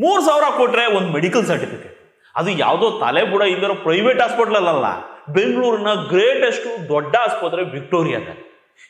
3,000 ಕೊಟ್ರೆ ಒಂದು medical certificate, ಅದು ಯಾವುದೋ ತಲೆ ಬುಡ ಇಲ್ಲಿರೋ ಪ್ರೈವೇಟ್ ಹಾಸ್ಪಿಟಲ್ ಅಲ್ಲ, ಬೆಂಗಳೂರಿನ ಗ್ರೇಟೆಸ್ಟ್ ದೊಡ್ಡ ಆಸ್ಪತ್ರೆ ವಿಕ್ಟೋರಿಯಾದಲ್ಲಿ.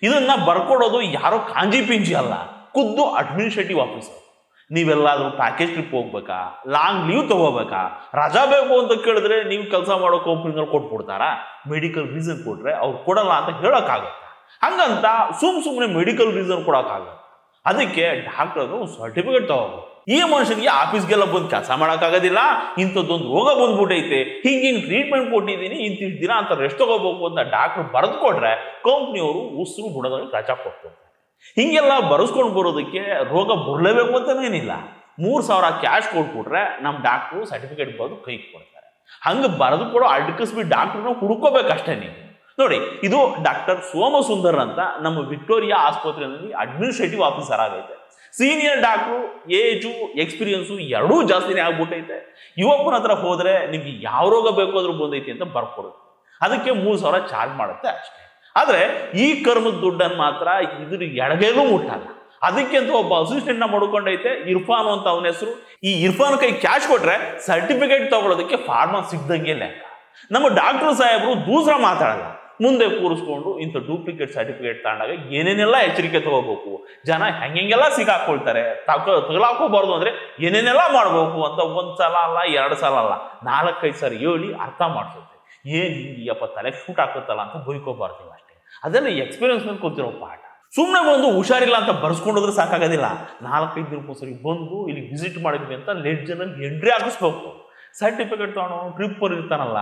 ಇದನ್ನ ಬರ್ಕೊಡೋದು ಯಾರೋ ಕಾಂಜಿ ಪಿಂಜಿ ಅಲ್ಲ, ಖುದ್ದು ಅಡ್ಮಿನಿಸ್ಟ್ರೇಟಿವ್ ಆಫೀಸರ್. ನೀವೆಲ್ಲಾದ್ರೂ ಪ್ಯಾಕೇಜ್ ಟ್ರಿಪ್ ಹೋಗ್ಬೇಕಾ, ಲಾಂಗ್ ಲೀವ್ ತಗೋಬೇಕಾ, ರಜಾ ಬೇಕು ಅಂತ ಕೇಳಿದ್ರೆ ನೀವು ಕೆಲಸ ಮಾಡೋ ಕಂಪ್ನಿನಲ್ಲಿ ಕೊಟ್ಬಿಡ್ತಾರಾ? ಮೆಡಿಕಲ್ ರೀಸನ್ ಕೊಟ್ರೆ ಅವ್ರು ಕೊಡಲ್ಲ ಅಂತ ಹೇಳೋಕ್ಕಾಗತ್ತ? ಹಂಗಂತ ಸುಮ್ಮನೆ ಮೆಡಿಕಲ್ ರೀಸನ್ ಕೊಡೋಕ್ಕಾಗತ್ತ? ಅದಕ್ಕೆ ಡಾಕ್ಟರ್ ಸರ್ಟಿಫಿಕೇಟ್ ತಗೋಬೇಕು. ಈ ಮನುಷ್ಯನಿಗೆ ಆಫೀಸ್ಗೆಲ್ಲ ಬಂದು ಕೆಲಸ ಮಾಡೋಕ್ಕಾಗೋದಿಲ್ಲ, ಇಂಥದ್ದೊಂದು ರೋಗ ಬಂದ್ಬಿಟ್ಟೈತೆ, ಹಿಂಗೆ ಟ್ರೀಟ್ಮೆಂಟ್ ಕೊಟ್ಟಿದ್ದೀನಿ, ಇಂತಿಷ್ಟು ದಿನ ಅಂತ ರೆಸ್ಟ್ ತಗೋಬೇಕು ಅಂತ ಡಾಕ್ಟರ್ ಬರೆದು ಕೊಟ್ರೆ ಕಂಪ್ನಿಯವರು ಉಸಿರು ಬಿಡೋದ್ರಲ್ಲಿ ರಜಾ ಕೊಡ್ತಾರೆ. ಹಿಂಗೆಲ್ಲ ಬರೆಸ್ಕೊಂಡು ಬರೋದಕ್ಕೆ ರೋಗ ಬರಲೇಬೇಕು ಅಂತನೇನಿಲ್ಲ. 3,000 ಕ್ಯಾಶ್ ಕೊಟ್ಬಿಟ್ರೆ ನಮ್ಮ ಡಾಕ್ಟ್ರು ಸರ್ಟಿಫಿಕೇಟ್ ಬರೆದು ಕೈ ಕೊಡ್ತಾರೆ. ಹಂಗೆ ಬರೆದು ಕೊಡೋ ಅಡ್ಕಸ್ಬಿಟ್ಟು ಡಾಕ್ಟ್ರನ್ನ ಹುಡ್ಕೋಬೇಕಷ್ಟೇ ನೀವು. ನೋಡಿ, ಇದು ಡಾಕ್ಟರ್ ಸೋಮಸುಂದರ್ ಅಂತ ನಮ್ಮ ವಿಕ್ಟೋರಿಯಾ ಆಸ್ಪತ್ರೆಯಲ್ಲಿ ಅಡ್ಮಿನಿಸ್ಟ್ರೇಟಿವ್ ಆಫೀಸರ್ ಆಗೈತೆ. ಸೀನಿಯರ್ ಡಾಕ್ಟ್ರು ಏಜು ಎಕ್ಸ್ಪೀರಿಯನ್ಸು ಎರಡೂ ಜಾಸ್ತಿನೇ ಆಗ್ಬಿಟ್ಟೈತೆ. ಯುವಕನ ಹತ್ರ ಹೋದ್ರೆ ನಿಮ್ಗೆ ಯಾವ ರೋಗ ಬೇಕು ಅದ್ರೂ ಬಂದೈತಿ ಅಂತ ಬರ್ಕೊಡುತ್ತೆ. ಅದಕ್ಕೆ 3,000 ಚಾರ್ಜ್ ಮಾಡುತ್ತೆ ಅಷ್ಟೇ. ಆದ್ರೆ ಈ ಕರ್ಮದ ದುಡ್ಡನ್ನು ಮಾತ್ರ ಇದ್ರ ಎಡಗೇಲೂ ಮುಟ್ಟಲ್ಲ. ಅದಕ್ಕೆ ಅಂತ ಒಬ್ಬ ಅಸಿಸ್ಟೆಂಟ್ ಮಾಡ್ಕೊಂಡೈತೆ, ಇರ್ಫಾನ್ ಅಂತ ಅವನ ಹೆಸರು. ಈ ಇರ್ಫಾನ್ ಕೈ ಕ್ಯಾಶ್ ಕೊಟ್ರೆ ಸರ್ಟಿಫಿಕೇಟ್ ತಗೊಳ್ಳೋದಕ್ಕೆ ಫಾರ್ಮಾ ಸಿಗ್ದಂಗೆ ಲೆಕ್ಕ. ನಮ್ಮ ಡಾಕ್ಟರ್ ಸಾಹೇಬರು ದೂಸರ ಮಾತಾಡಲ್ಲ, ಮುಂದೆ ಕೂರಿಸ್ಕೊಂಡು ಇಂಥ ಡೂಪ್ಲಿಕೇಟ್ ಸರ್ಟಿಫಿಕೇಟ್ ತಗೊಂಡಾಗ ಏನೇನೆಲ್ಲ ಎಚ್ಚರಿಕೆ ತಗೋಬೇಕು, ಜನ ಹೆಂಗೆಲ್ಲ ಸಿಗಾಕೊಳ್ತಾರೆ, ತಗೊಳಕೋಬಾರ್ದು ಅಂದ್ರೆ ಏನೇನೆಲ್ಲ ಮಾಡ್ಬೇಕು ಅಂತ 1 ಸಲ ಅಲ್ಲ 2 ಸಲ ಅಲ್ಲ 4-5 ಸರಿ ಹೇಳಿ ಅರ್ಥ ಮಾಡಿಸುತ್ತೆ. ಏನ್ ಹಿಂಗಪ್ಪ ತಲೆ ಶೂಟ್ ಹಾಕುತ್ತಲ್ಲ ಅಂತ ಬೈಕೋಬಾರ್ದು ಅಷ್ಟೇ. ಅದೆಲ್ಲ ಎಕ್ಸ್ಪೀರಿಯನ್ಸ್ ಮೇಲೆ ಕೂತಿರೋ ಪಾಠ. ಸುಮ್ಮನೆ ಬಂದು ಹುಷಾರಿಲ್ಲ ಅಂತ ಬರ್ಸ್ಕೊಂಡೋದ್ರೆ ಸಾಕಾಗೋದಿಲ್ಲ. 4-5 ದಿನಕ್ಕೋಸರಿ ಬಂದು ಇಲ್ಲಿ ವಿಸಿಟ್ ಮಾಡಿದ್ವಿ ಅಂತ ಲೆಡ್ಜರ್ನಲ್ಲಿ ಎಂಟ್ರಿ ಹಾಕಿಸ್ಬೇಕು. ಸರ್ಟಿಫಿಕೇಟ್ ತಗೊಂಡು ಟ್ರಿಪ್ ಇರ್ತಾನಲ್ಲ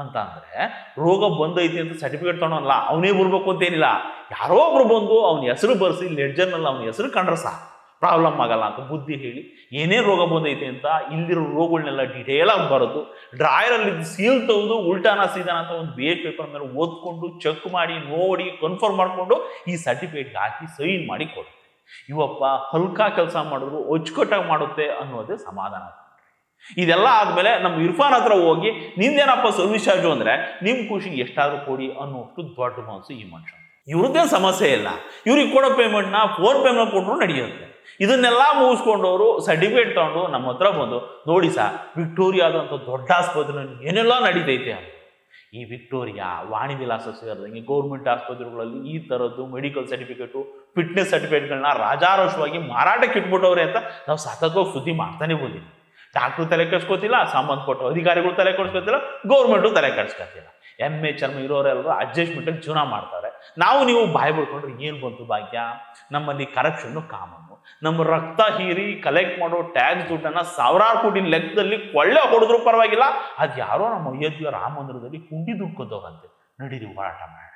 ಅಂತ ಅಂದ್ರೆ ರೋಗ ಬಂದೈತಿ ಅಂತ ಸರ್ಟಿಫಿಕೇಟ್ ತಗೊಳಲ್ಲ, ಅವನೇ ಬರ್ಬೇಕು ಅಂತೇನಿಲ್ಲ. ಯಾರೋ ಒಬ್ರು ಬಂದು ಅವನ ಹೆಸರು ಬರ್ಸಿ ಲೆಡ್ಜರ್ನಲ್ಲಿ ಅವನ ಹೆಸರು ಕಂಡ್ರೆ ಸಾಕು, ಪ್ರಾಬ್ಲಮ್ ಆಗಲ್ಲ ಅಂತ ಬುದ್ಧಿ ಹೇಳಿ ಏನೇ ರೋಗ ಬಂದೈತೆ ಅಂತ ಇಲ್ಲಿರೋ ರೋಗಗಳನ್ನೆಲ್ಲ ಡೀಟೇಲ್ ಆಗಿ ಬರೋದು, ಡ್ರಾಯರಲ್ಲಿ ಸೀಲ್ ತೆಗೆದು ಉಲ್ಟಾನ ಸೀದಾನ ಅಂತ ಒಂದು ಬೇಸ್ ಪೇಪರ್ ಮೇಲೆ ಓದ್ಕೊಂಡು ಚೆಕ್ ಮಾಡಿ ನೋಡಿ ಕನ್ಫರ್ಮ್ ಮಾಡಿಕೊಂಡು ಈ ಸರ್ಟಿಫಿಕೇಟ್ಗೆ ಹಾಕಿ ಸೈನ್ ಮಾಡಿ ಕೊಡುತ್ತೆ. ಇವಪ್ಪ ಹಲ್ಕಾ ಕೆಲಸ ಮಾಡಿದ್ರು ಅಚ್ಚುಕಟ್ಟಾಗಿ ಮಾಡುತ್ತೆ ಅನ್ನೋದೇ ಸಮಾಧಾನ. ಇದೆಲ್ಲ ಆದ್ಮೇಲೆ ನಮ್ಮ ಇರ್ಫಾನ್ ಹತ್ರ ಹೋಗಿ ನಿಂದೇನಪ್ಪ ಸರ್ವಿಸ್ ಚಾರ್ಜು ಅಂದ್ರೆ ನಿಮ್ ಖುಷಿಗೆ ಎಷ್ಟಾದ್ರೂ ಕೊಡಿ ಅನ್ನೋಷ್ಟು ದೊಡ್ಡ ಮನಸ್ಸು ಈ ಮನುಷ್ಯ. ಇವ್ರದ್ದೇನು ಸಮಸ್ಯೆ ಇಲ್ಲ, ಇವ್ರಿಗೆ ಕೊಡೋ ಪೇಮೆಂಟ್ನ ಫೋನ್ ಪೇ ಮೇಲೆ ಕೊಟ್ಟರು ನಡೆಯುತ್ತೆ. ಇದನ್ನೆಲ್ಲ ಮುಗಿಸ್ಕೊಂಡವರು ಸರ್ಟಿಫಿಕೇಟ್ ತಗೊಂಡು ನಮ್ಮ ಹತ್ರ ಬಂದು ನೋಡಿ ಸರ್, ವಿಕ್ಟೋರಿಯಾದಂಥ ದೊಡ್ಡ ಆಸ್ಪತ್ರೆಯಲ್ಲಿ ಏನೆಲ್ಲ ನಡೀತೈತೆ ಅಂತ. ಈ ವಿಕ್ಟೋರಿಯಾ ವಾಣಿ ವಿಲಾಸ ಸೇರಿದಂಗೆ ಗೌರ್ಮೆಂಟ್ ಆಸ್ಪತ್ರೆಗಳಲ್ಲಿ ಈ ಥರದ್ದು ಮೆಡಿಕಲ್ ಸರ್ಟಿಫಿಕೇಟು ಫಿಟ್ನೆಸ್ ಸರ್ಟಿಫಿಕೇಟ್ಗಳನ್ನ ರಾಜಾರೋಷವಾಗಿ ಮಾರಾಟಕ್ಕೆ ಇಟ್ಬಿಟ್ಟವ್ರೆ ಅಂತ ನಾವು ಸತತವಾಗಿ ಸುದ್ದಿ ಮಾಡ್ತಾನೆ ಬಂದಿದ್ದೀವಿ. ಡಾಕ್ಟ್ರು ತಲೆ ಕೆಡ್ಸ್ಕೊತಿಲ್ಲ, ಸಂಬಂಧಪಟ್ಟ ಅಧಿಕಾರಿಗಳು ತಲೆ ಕೆಡ್ಸ್ಕೊತಿಲ್ಲ, ಗೌರ್ಮೆಂಟು ತಲೆ ಕೆಡ್ಸ್ಕೊತಿಲ್ಲ. ಎಮ್ಮೆ ಚರ್ಮ ಇರೋರೆಲ್ಲರೂ ಅಡ್ಜಸ್ಟ್ಮೆಂಟಲ್ಲಿ ಜೀವನ ಮಾಡ್ತಾರೆ. ನೀವು ಬಾಯಿ ಬಿಡ್ಕೊಂಡ್ರೆ ಏನು ಬಂತು ಭಾಗ್ಯ? ನಮ್ಮಲ್ಲಿ ಕರಪ್ಷನ್ನು ಕಾಮನ್ನು. ನಮ್ಮ ರಕ್ತ ಹೀರಿ ಕಲೆಕ್ಟ್ ಮಾಡೋ ಟ್ಯಾಕ್ಸ್ ದುಡ್ಡನ್ನು 1000 ಕೋಟಿ ಲೆಕ್ಕದಲ್ಲಿ ಕೊಳ್ಳೆ ಹೊಡೆದ್ರು ಪರವಾಗಿಲ್ಲ, ಅದು ಯಾರೋ ನಮ್ಮ ಅಯೋಧ್ಯೆ ರಾಮ ಮಂದಿರದಲ್ಲಿ ಕುಂಡಿ ದುಡ್ಡು ಕೊದ್ದವ್ರಂತೆ. ನಡೀರಿ ಹೋರಾಟ ಮಾಡೋಣ.